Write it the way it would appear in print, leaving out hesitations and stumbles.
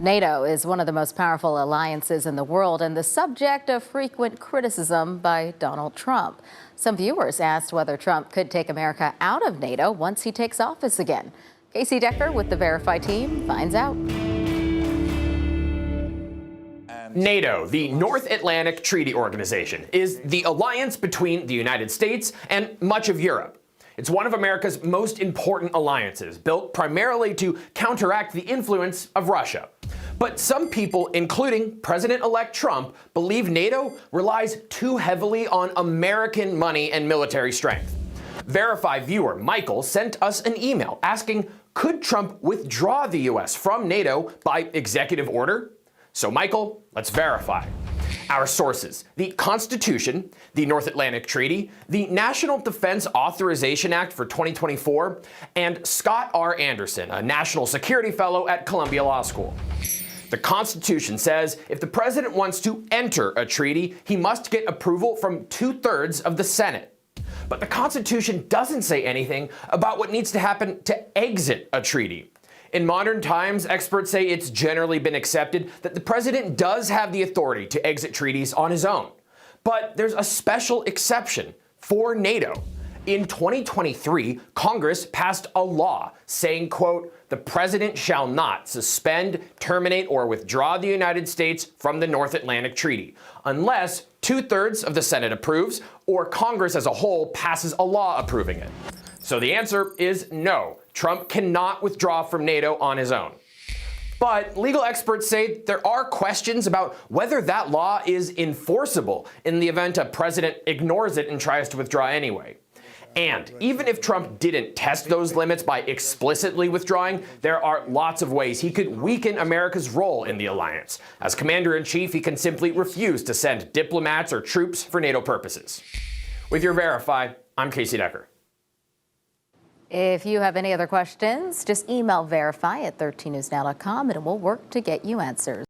NATO is one of the most powerful alliances in the world and the subject of frequent criticism by Donald Trump. Some viewers asked whether Trump could take America out of NATO once he takes office again. Casey Decker with the Verify team finds out. NATO, the North Atlantic Treaty Organization, is the alliance between the United States and much of Europe. It's one of America's most important alliances, built primarily to counteract the influence of Russia. But some people, including President-elect Trump, believe NATO relies too heavily on American money and military strength. Verify viewer Michael sent us an email asking, could Trump withdraw the U.S. from NATO by executive order? So Michael, let's verify. Our sources: the Constitution, the North Atlantic Treaty, the National Defense Authorization Act for 2024, and Scott R. Anderson, a National Security Fellow at Columbia Law School. The Constitution says if the president wants to enter a treaty, he must get approval from 2/3 of the Senate. But the Constitution doesn't say anything about what needs to happen to exit a treaty. In modern times, experts say it's generally been accepted that the president does have the authority to exit treaties on his own. But there's a special exception for NATO. In 2023, Congress passed a law saying, quote, the president shall not suspend, terminate, or withdraw the United States from the North Atlantic Treaty unless 2/3 of the Senate approves or Congress as a whole passes a law approving it. So the answer is no. Trump cannot withdraw from NATO on his own. But legal experts say there are questions about whether that law is enforceable in the event a president ignores it and tries to withdraw anyway. And even if Trump didn't test those limits by explicitly withdrawing, there are lots of ways he could weaken America's role in the alliance. As commander-in-chief, he can simply refuse to send diplomats or troops for NATO purposes. With your Verify, I'm Casey Decker. If you have any other questions, just email verify@13newsnow.com and we'll work to get you answers.